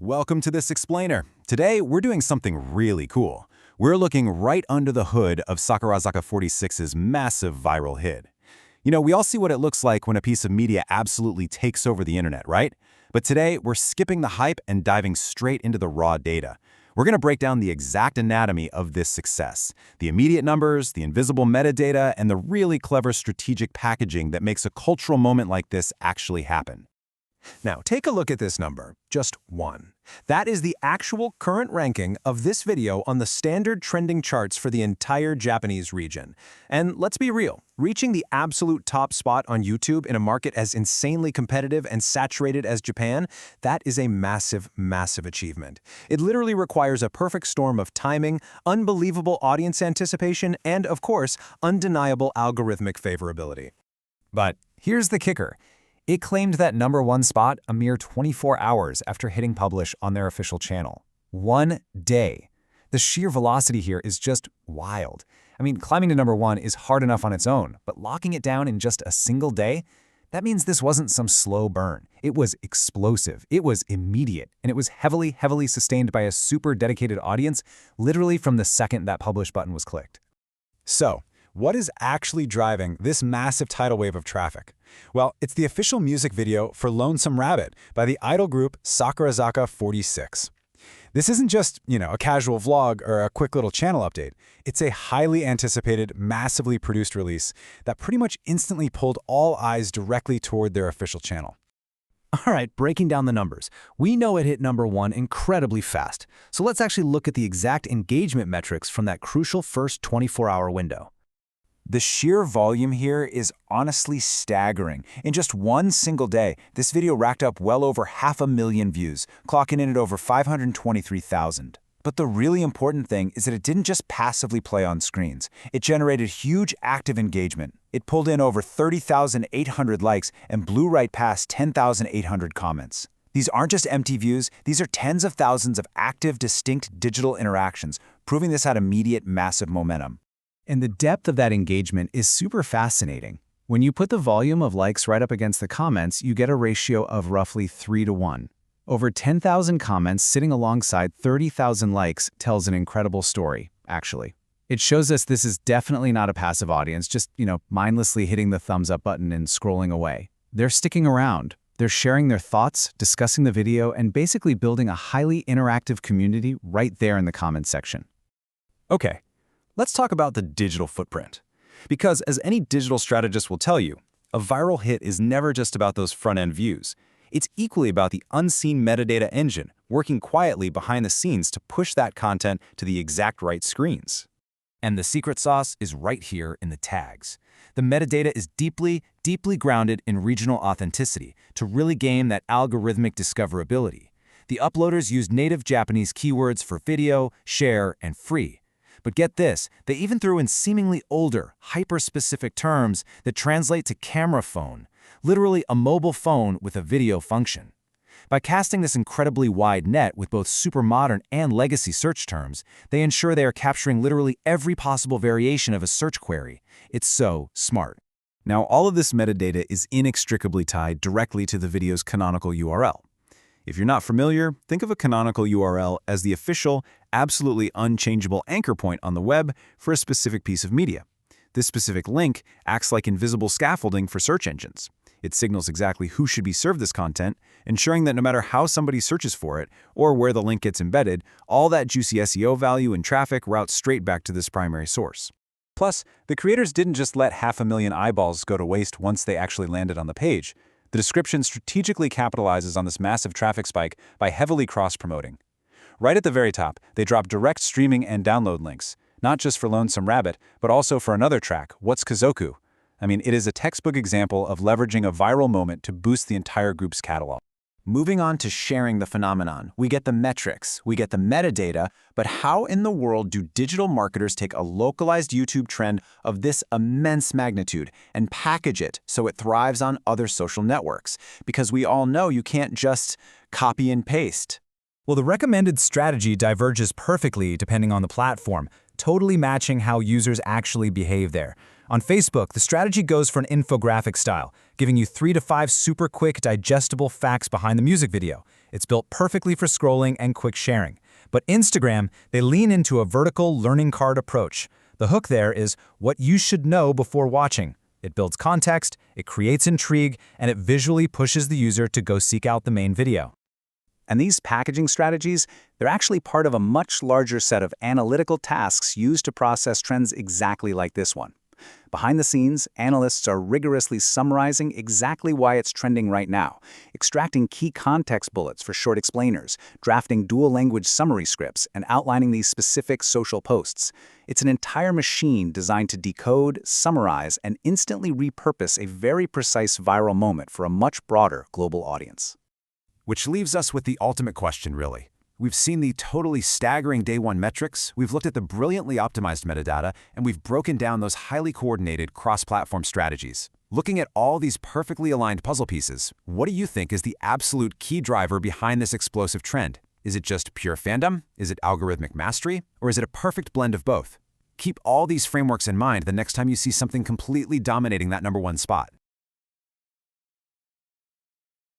Welcome to this explainer. Today, we're doing something really cool. We're looking right under the hood of櫻坂 46's massive viral hit. You know, we all see what it looks like when a piece of media absolutely takes over the internet, right? But today, we're skipping the hype and diving straight into the raw data. We're going to break down the exact anatomy of this success, the immediate numbers, the invisible metadata, and the really clever strategic packaging that makes a cultural moment like this actually happen. Now, take a look at this number, just 1. That is the actual current ranking of this video on the standard trending charts for the entire Japanese region. And let's be real, reaching the absolute top spot on YouTube in a market as insanely competitive and saturated as Japan, that is a massive, massive achievement. It literally requires a perfect storm of timing, unbelievable audience anticipation, and, of course, undeniable algorithmic favorability. But here's the kicker. It claimed that #1 spot a mere 24 hours after hitting publish on their official channel. 1 day. The sheer velocity here is just wild. I mean, climbing to #1 is hard enough on its own, but locking it down in just a single day? That means this wasn't some slow burn. It was explosive, it was immediate, and it was heavily sustained by a super dedicated audience literally from the second that publish button was clicked. So, what is actually driving this massive tidal wave of traffic? Well, it's the official music video for Lonesome by the idol group櫻坂 46. This isn't just, a casual vlog or a quick little channel update. It's a highly anticipated, massively produced release that pretty much instantly pulled all eyes directly toward their official channel. All right, breaking down the numbers. We know it hit #1 incredibly fast. So let's actually look at the exact engagement metrics from that crucial first 24-hour window. The sheer volume here is honestly staggering. In just one single day, this video racked up well over 500,000 views, clocking in at over 523,000. But the really important thing is that it didn't just passively play on screens. It generated huge active engagement. It pulled in over 30,800 likes and blew right past 10,800 comments. These aren't just empty views, these are tens of thousands of active, distinct digital interactions, proving this had immediate, massive momentum. And the depth of that engagement is super fascinating. When you put the volume of likes right up against the comments, you get a ratio of roughly 3:1. Over 10,000 comments sitting alongside 30,000 likes tells an incredible story, actually. It shows us this is definitely not a passive audience, just, mindlessly hitting the thumbs up button and scrolling away. They're sticking around. They're sharing their thoughts, discussing the video, and basically building a highly interactive community right there in the comments section. Okay. Let's talk about the digital footprint. Because as any digital strategist will tell you, a viral hit is never just about those front-end views. It's equally about the unseen metadata engine working quietly behind the scenes to push that content to the exact right screens. And the secret sauce is right here in the tags. The metadata is deeply grounded in regional authenticity to really game that algorithmic discoverability. The uploaders used native Japanese keywords for video, share, and free. But get this, they even threw in seemingly older, hyper-specific terms that translate to camera phone, literally a mobile phone with a video function. By casting this incredibly wide net with both super modern and legacy search terms, they ensure they are capturing literally every possible variation of a search query. It's so smart. Now, all of this metadata is inextricably tied directly to the video's canonical URL. If you're not familiar, think of a canonical URL as the official, absolutely unchangeable anchor point on the web for a specific piece of media. This specific link acts like invisible scaffolding for search engines. It signals exactly who should be served this content, ensuring that no matter how somebody searches for it or where the link gets embedded, all that juicy SEO value and traffic routes straight back to this primary source. Plus, the creators didn't just let 500,000 eyeballs go to waste once they actually landed on the page. The description strategically capitalizes on this massive traffic spike by heavily cross-promoting. Right at the very top, they drop direct streaming and download links, not just for Lonesome, but also for another track, What's KAZOKU? I mean, it is a textbook example of leveraging a viral moment to boost the entire group's catalog. Moving on to sharing the phenomenon, we get the metrics, we get the metadata, but how in the world do digital marketers take a localized YouTube trend of this immense magnitude and package it so it thrives on other social networks? Because we all know you can't just copy and paste. Well, the recommended strategy diverges perfectly depending on the platform, totally matching how users actually behave there. On Facebook, the strategy goes for an infographic style, giving you 3 to 5 super quick, digestible facts behind the music video. It's built perfectly for scrolling and quick sharing. But Instagram, they lean into a vertical learning card approach. The hook there is what you should know before watching. It builds context, it creates intrigue, and it visually pushes the user to go seek out the main video. And these packaging strategies, they're actually part of a much larger set of analytical tasks used to process trends exactly like this one. Behind the scenes, analysts are rigorously summarizing exactly why it's trending right now, extracting key context bullets for short explainers, drafting dual-language summary scripts, and outlining these specific social posts. It's an entire machine designed to decode, summarize, and instantly repurpose a very precise viral moment for a much broader global audience. Which leaves us with the ultimate question, really. We've seen the totally staggering day one metrics, we've looked at the brilliantly optimized metadata, and we've broken down those highly coordinated cross-platform strategies. Looking at all these perfectly aligned puzzle pieces, what do you think is the absolute key driver behind this explosive trend? Is it just pure fandom? Is it algorithmic mastery? Or is it a perfect blend of both? Keep all these frameworks in mind the next time you see something completely dominating that #1 spot.